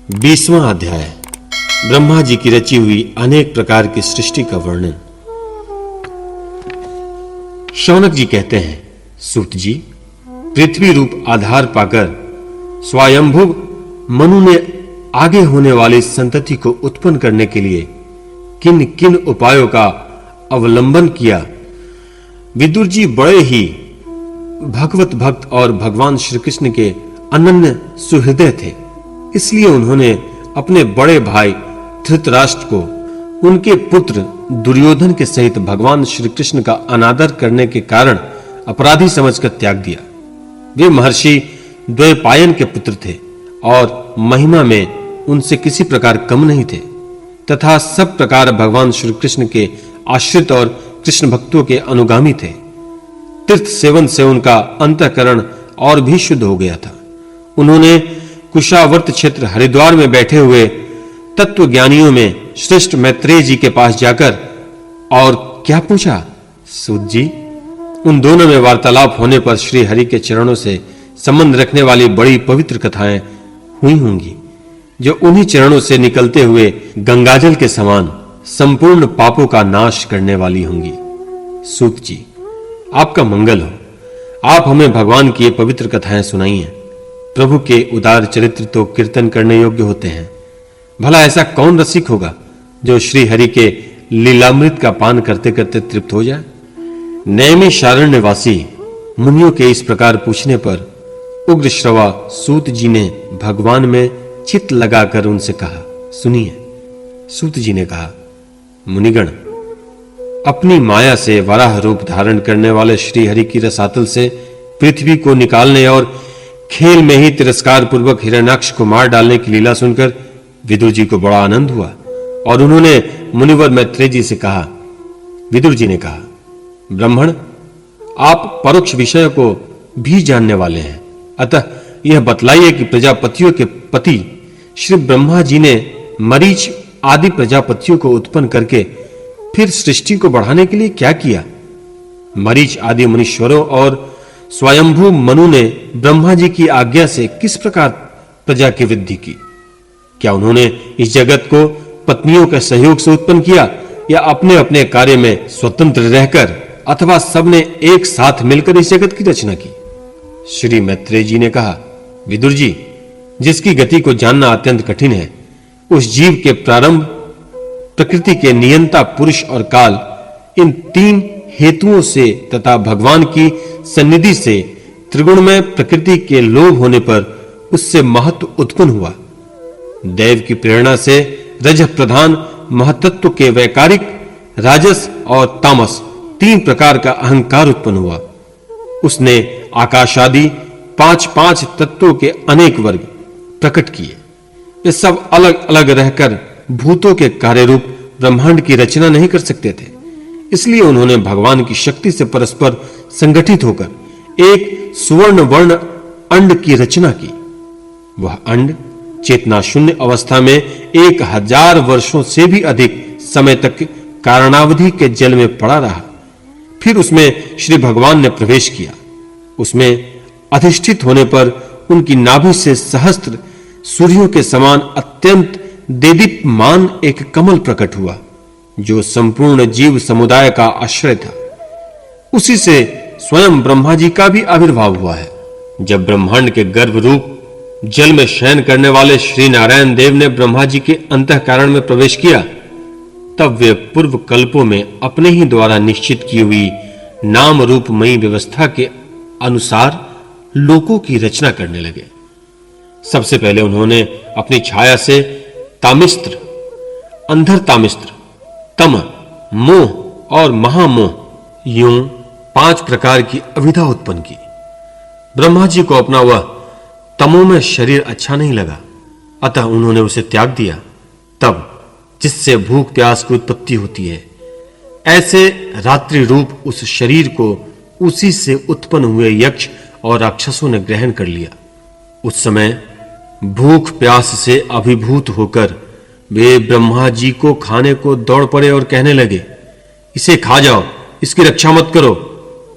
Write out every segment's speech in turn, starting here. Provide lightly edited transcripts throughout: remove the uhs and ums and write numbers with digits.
20वां अध्याय ब्रह्मा जी की रची हुई अनेक प्रकार की सृष्टि का वर्णन। शौनक जी कहते हैं, सूत जी, पृथ्वी रूप आधार पाकर स्वयंभू मनु ने आगे होने वाली संतति को उत्पन्न करने के लिए किन किन उपायों का अवलंबन किया। विदुर जी बड़े ही भगवत भक्त और भगवान श्री कृष्ण के अनन्य सुहृदय थे, इसलिए उन्होंने अपने बड़े भाई धृतराष्ट्र को उनके पुत्र दुर्योधन के सहित भगवान श्री कृष्ण का अनादर करने के कारण अपराधी समझकर त्याग दिया। वे महर्षि द्वैपायन के पुत्र थे और महिमा में उनसे किसी प्रकार कम नहीं थे तथा सब प्रकार भगवान श्री कृष्ण के आश्रित और कृष्ण भक्तों के अनुगामी थे। तीर्थ सेवन से उनका अंतःकरण और भी शुद्ध हो गया था। उन्होंने कुशावर्त क्षेत्र हरिद्वार में बैठे हुए तत्व ज्ञानियों में श्रेष्ठ मैत्रेय जी के पास जाकर और क्या पूछा? सूत जी, उन दोनों में वार्तालाप होने पर श्री हरि के चरणों से संबंध रखने वाली बड़ी पवित्र कथाएं हुई होंगी, जो उन्हीं चरणों से निकलते हुए गंगाजल के समान संपूर्ण पापों का नाश करने वाली होंगी। सूत जी, आपका मंगल हो। आप हमें भगवान की ये पवित्र कथाएं सुनाइए। प्रभु के उदार चरित्र तो कीर्तन करने योग्य होते हैं। भला ऐसा कौन रसिक होगा जो श्री हरि के लीलामृत का पान करते करते तृप्त हो जाए? नैमिषारण्यवासी मुनियों के इस प्रकार पूछने पर उग्र श्रवा सूत जी ने भगवान में चित्त लगाकर उनसे कहा, सुनिए। सूत जी ने कहा, मुनिगण, अपनी माया से वराह रूप धारण करने वाले श्री हरि की रसातल से पृथ्वी को निकालने और खेल में ही तिरस्कार पूर्वक हिरण्याक्ष को मार डालने की लीला सुनकर विदुर जी को बड़ा आनंद हुआ और उन्होंने मुनिवर मैत्रेय जी से कहा। विदुर जी ने कहा, ब्राह्मण, आप परोक्ष विषय को भी जानने वाले हैं, अतः यह बतलाइए कि प्रजापतियों के पति श्री ब्रह्मा जी ने मरीच आदि प्रजापतियों को उत्पन्न करके फिर सृष्टि को बढ़ाने के लिए क्या किया? मरीच आदि मुनीश्वरों और स्वयंभू मनु ने ब्रह्मा जी की आज्ञा से किस प्रकार प्रजा की वृद्धि की? क्या उन्होंने इस जगत को पत्नियों के सहयोग से उत्पन्न किया या अपने अपने कार्य में स्वतंत्र रहकर अथवा सबने एक साथ मिलकर इस जगत की रचना की? श्री मैत्रेय जी ने कहा, विदुर जी, जिसकी गति को जानना अत्यंत कठिन है, उस जीव के प्रारंभ, प्रकृति के नियंता पुरुष और काल, इन तीन हेतुओं से तथा भगवान की सन्निधि से त्रिगुणमय प्रकृति के लोभ होने पर उससे महत्व उत्पन्न हुआ। देव की प्रेरणा से रज प्रधान महतत्व के वैकारिक, राजस और तामस तीन प्रकार का अहंकार उत्पन्न हुआ। उसने आकाश आदि पांच पांच तत्वों के अनेक वर्ग प्रकट किए। वे सब अलग अलग रहकर भूतों के कार्य रूप ब्रह्मांड की रचना नहीं कर सकते थे, इसलिए उन्होंने भगवान की शक्ति से परस्पर संगठित होकर एक सुवर्ण वर्ण अंड की रचना की। वह अंड चेतना शून्य अवस्था में 1000 वर्षों से भी अधिक समय तक कारणावधि के जल में पड़ा रहा। फिर उसमें श्री भगवान ने प्रवेश किया। उसमें अधिष्ठित होने पर उनकी नाभि से सहस्त्र सूर्यों के समान अत्यंत देदीप्यमान एक कमल प्रकट हुआ, जो संपूर्ण जीव समुदाय का आश्रय था। उसी से स्वयं ब्रह्मा जी का भी आविर्भाव हुआ है। जब ब्रह्मांड के गर्भ रूप जल में शयन करने वाले श्री नारायण देव ने ब्रह्मा जी के अंतःकरण में प्रवेश किया, तब वे पूर्व कल्पों में अपने ही द्वारा निश्चित की हुई नाम रूपमयी व्यवस्था के अनुसार लोकों की रचना करने लगे। सबसे पहले उन्होंने अपनी छाया से तामिस्त्र, अंधर तामिस्त्र, तम, मोह और महामोह, यूं 5 प्रकार की अविद्या उत्पन्न की। ब्रह्मा जी को अपना वह तमोमय शरीर अच्छा नहीं लगा, अतः उन्होंने उसे त्याग दिया। तब जिससे भूख प्यास की उत्पत्ति होती है, ऐसे रात्रि रूप उस शरीर को उसी से उत्पन्न हुए यक्ष और राक्षसों ने ग्रहण कर लिया। उस समय भूख प्यास से अभिभूत होकर वे ब्रह्मा जी को खाने को दौड़ पड़े और कहने लगे, इसे खा जाओ, इसकी रक्षा मत करो,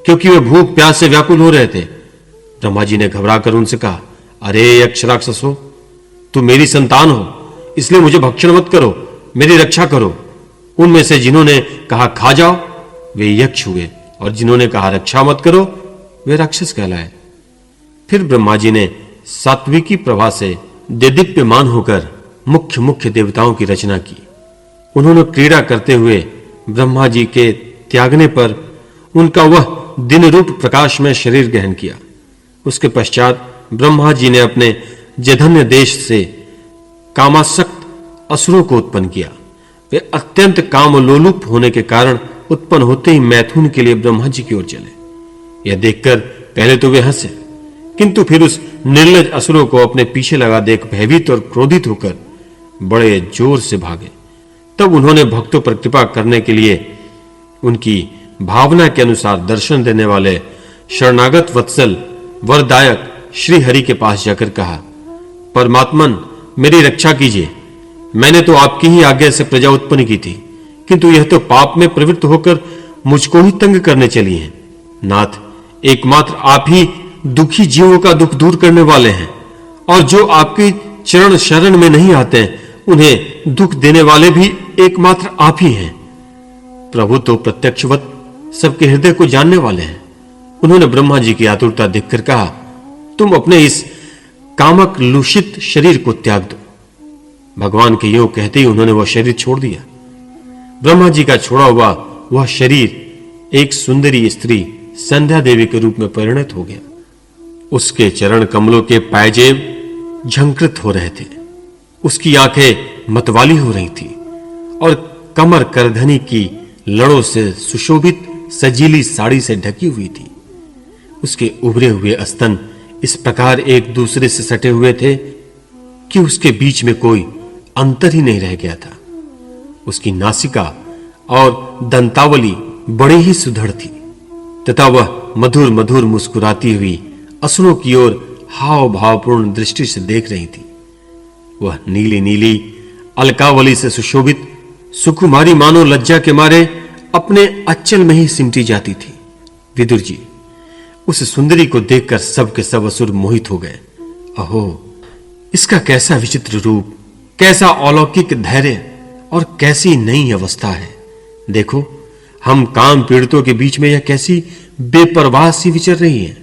क्योंकि वे भूख प्यास से व्याकुल हो रहे थे। ब्रह्मा जी ने घबराकर उनसे कहा, अरे यक्ष राक्षसों, तुम मेरी संतान हो, इसलिए मुझे भक्षण मत करो, मेरी रक्षा करो। उनमें से जिन्होंने कहा खा जाओ वे यक्ष हुए, और जिन्होंने कहा रक्षा मत करो वे राक्षस कहलाए। फिर ब्रह्मा जी ने सात्विकी प्रभा से देदीप्यमान होकर मुख्य मुख्य देवताओं की रचना की। उन्होंने क्रीड़ा करते हुए ब्रह्मा जी के त्यागने पर उनका वह दिन रूप प्रकाश में शरीर ग्रहण किया। उसके पश्चात ब्रह्मा जी ने अपने जधन्य देश से कामासक्त असुरों को उत्पन्न किया। वे अत्यंत कामलोलुप होने के कारण उत्पन्न होते ही मैथुन के लिए ब्रह्मा जी की ओर चले। यह देखकर पहले तो वे हंसे, किंतु फिर उस निर्लज असुरों को अपने पीछे लगा देख भयभीत और क्रोधित होकर बड़े जोर से भागे। तब उन्होंने भक्तों पर कृपा करने के लिए उनकी भावना के अनुसार दर्शन देने वाले शरणागत वत्सल वरदायक श्री हरि के पास जाकर कहा, परमात्मन मेरी रक्षा कीजिए। मैंने तो आपकी ही आज्ञा से प्रजा उत्पन्न की थी, किंतु यह तो पाप में प्रवृत्त होकर मुझको ही तंग करने चली हैं। नाथ, एकमात्र आप ही दुखी जीवों का दुख दूर करने वाले हैं, और जो आपकी चरण शरण में नहीं आते उन्हें दुख देने वाले भी एकमात्र आप ही हैं। प्रभु तो प्रत्यक्षवत सबके हृदय को जानने वाले हैं। उन्होंने ब्रह्मा जी की आतुरता देखकर कहा, तुम अपने इस कामक लूषित शरीर को त्याग दो। भगवान के यूं कहते ही उन्होंने वह शरीर छोड़ दिया। ब्रह्मा जी का छोड़ा हुआ वह शरीर एक सुंदरी स्त्री संध्या देवी के रूप में परिणत हो गया। उसके चरण कमलों के पायजेब झंकृत हो रहे थे, उसकी आंखें मतवाली हो रही थी और कमर करधनी की लड़ों से सुशोभित सजीली साड़ी से ढकी हुई थी। उसके उभरे हुए स्तन इस प्रकार एक दूसरे से सटे हुए थे कि उसके बीच में कोई अंतर ही नहीं रह गया था। उसकी नासिका और दंतावली बड़ी ही सुदृढ़ थी तथा वह मधुर मधुर मुस्कुराती हुई असुरों की ओर हाव भावपूर्ण दृष्टि से देख रही थी। वह नीली नीली अलकावली से सुशोभित सुकुमारी मानो लज्जा के मारे अपने अच्चल में ही सिमटी जाती थी। विदुर जी, उस सुंदरी को देखकर सब के सब असुर मोहित हो गए। अहो, इसका कैसा विचित्र रूप, कैसा अलौकिक धैर्य और कैसी नई अवस्था है। देखो, हम काम पीड़ितों के बीच में यह कैसी बेपरवाह सी विचर रही है।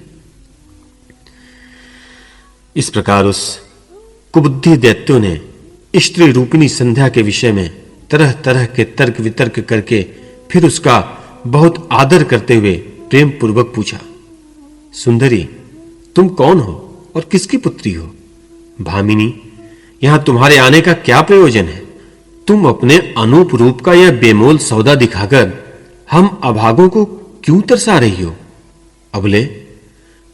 इस प्रकार उस कुबुद्धि दैत्यों ने स्त्री रूपिणी संध्या के विषय में तरह तरह के तर्क वितर्क करके फिर उसका बहुत आदर करते हुए प्रेम पूर्वक पूछा, सुंदरी, तुम कौन हो और किसकी पुत्री हो? भामिनी, यहां तुम्हारे आने का क्या प्रयोजन है? तुम अपने अनूप रूप का यह बेमोल सौदा दिखाकर हम अभागों को क्यों तरसा रही हो? अबले,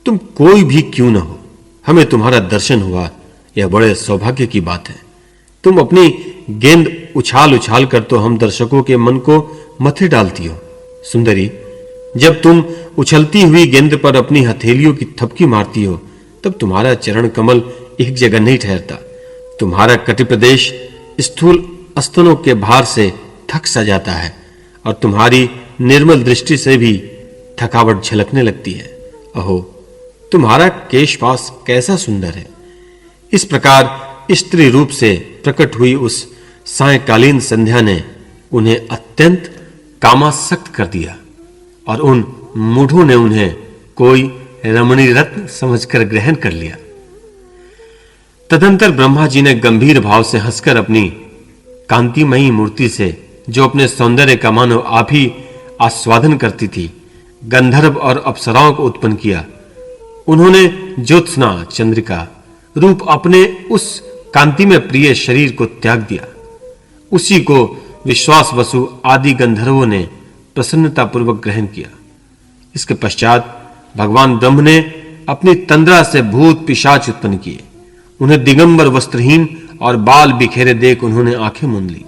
तुम कोई भी क्यों न हो, हमें तुम्हारा दर्शन हुआ, यह बड़े सौभाग्य की बात है। तुम अपनी गेंद उछाल उछाल कर तो हम दर्शकों के मन को मथे डालती हो। सुंदरी, जब तुम उछलती हुई गेंद पर अपनी हथेलियों की थपकी मारती हो तब तुम्हारा चरण कमल एक जगह नहीं ठहरता। तुम्हारा कटि प्रदेश स्थूल स्तनों के भार से थक सा जाता है और तुम्हारी निर्मल दृष्टि से भी थकावट झलकने लगती है। अहो, तुम्हारा केशपाश कैसा सुंदर है। इस प्रकार स्त्री रूप से प्रकट हुई उस सायंकालीन संध्या ने उन्हें अत्यंत कामासक्त कर दिया और उन मूढ़ों ने उन्हें कोई रमणी रत्न समझकर ग्रहण कर लिया। तदंतर ब्रह्मा जी ने गंभीर भाव से हंसकर अपनी कांतिमयी मूर्ति से, जो अपने सौंदर्य का मानो आप ही आस्वादन करती थी, गंधर्व और अप्सराओं को उत्पन्न किया। उन्होंने ज्योत्सना चंद्रिका रूप अपने उस कांति में प्रिय शरीर को त्याग दिया। उसी को विश्वास वसु आदि गंधर्वों ने प्रसन्नता पूर्वक ग्रहण किया। इसके पश्चात भगवान ब्रह्म ने अपनी तंद्रा से भूत पिशाच उत्पन्न किए। उन्हें दिगंबर वस्त्रहीन और बाल बिखेरे देख उन्होंने आंखें मूंद ली।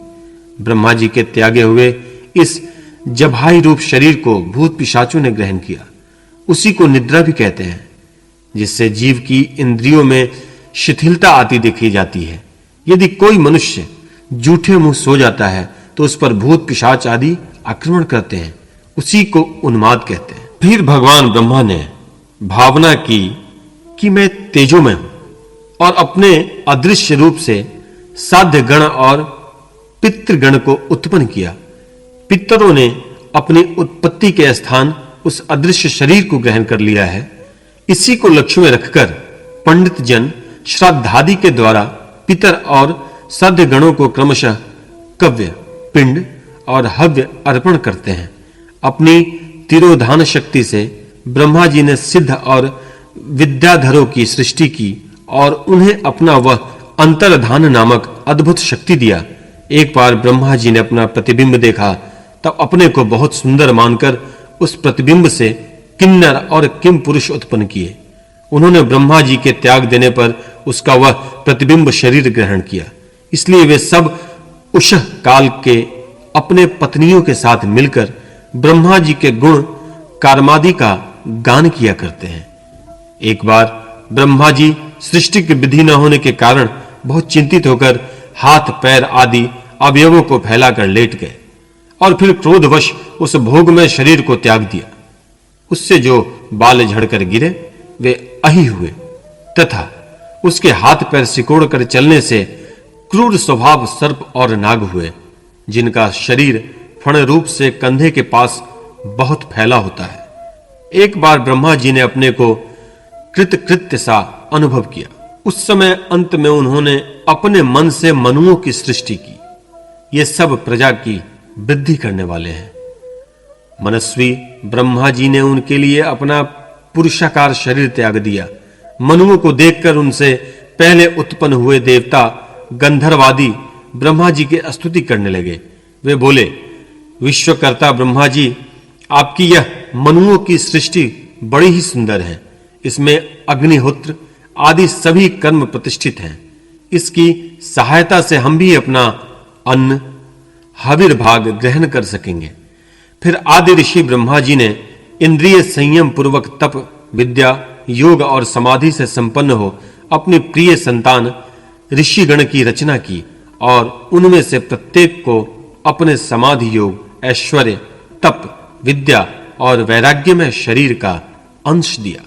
ब्रह्मा जी के त्यागे हुए इस जभाई रूप शरीर को भूत पिशाचों ने ग्रहण किया। उसी को निद्रा भी कहते हैं, जिससे जीव की इंद्रियों में शिथिलता आती देखी जाती है। यदि कोई मनुष्य जूठे मुंह सो जाता है तो उस पर भूत पिशाच आदि आक्रमण करते हैं। उसी को उन्माद कहते हैं। फिर भगवान ब्रह्मा ने भावना की कि मैं तेजोमय हूं, और अपने अदृश्य रूप से साध्य गण और पितृगण को उत्पन्न किया। पितरों ने अपनी उत्पत्ति के स्थान उस अदृश्य शरीर को ग्रहण कर लिया है। इसी को लक्ष्य में रखकर पंडित जन श्राद्धादि के द्वारा पितर और साध्य गणों को क्रमशः कव्य, पिंड और हव्य अर्पण करते हैं। अपनी तिरोधान शक्ति से ब्रह्मा जी ने सिद्ध और विद्याधरों की सृष्टि की और उन्हें अपना वह अंतर्धान नामक अद्भुत शक्ति दिया। एक बार ब्रह्मा जी ने अपना प्रतिबिंब देखा, तब अपने को बहुत सुंदर मानकर उस प्रतिबिंब से किन्नर और किम पुरुष उत्पन्न किए। उन्होंने ब्रह्मा जी के त्याग देने पर उसका वह प्रतिबिंब शरीर ग्रहण किया। इसलिए वे सब उषः काल के अपने पत्नियों के साथ मिलकर ब्रह्मा जी के गुण कर्मादि का गान किया करते हैं। एक बार ब्रह्मा जी सृष्टि की विधि न होने के कारण बहुत चिंतित होकर हाथ पैर आदि अवयवों को फैलाकर लेट गए और फिर क्रोधवश उस भोगमय शरीर को त्याग दिया। उससे जो बाल झड़कर गिरे वे अहि हुए तथा उसके हाथ पैर सिकोड़ कर चलने से क्रूर स्वभाव सर्प और नाग हुए, जिनका शरीर फण रूप से कंधे के पास बहुत फैला होता है। एक बार ब्रह्मा जी ने अपने को कृतकृत्य सा अनुभव किया। उस समय अंत में उन्होंने अपने मन से मनुओं की सृष्टि की। ये सब प्रजा की वृद्धि करने वाले हैं। मनस्वी ब्रह्मा जी ने उनके लिए अपना पुरुषाकार शरीर त्याग दिया। मनुओं को देखकर उनसे पहले उत्पन्न हुए देवता गंधर्वादी ब्रह्मा जी की स्तुति करने लगे। वे बोले, विश्वकर्ता ब्रह्मा जी, आपकी यह मनुओं की सृष्टि बड़ी ही सुंदर है। इसमें अग्निहोत्र आदि सभी कर्म प्रतिष्ठित हैं। इसकी सहायता से हम भी अपना अन्न हविर्भाग ग्रहण कर सकेंगे। फिर आदि ऋषि ब्रह्मा जी ने इंद्रिय संयम पूर्वक तप, विद्या, योग और समाधि से संपन्न हो अपनी प्रिय संतान ऋषिगण की रचना की और उनमें से प्रत्येक को अपने समाधि योग, ऐश्वर्य, तप, विद्या और वैराग्य में शरीर का अंश दिया।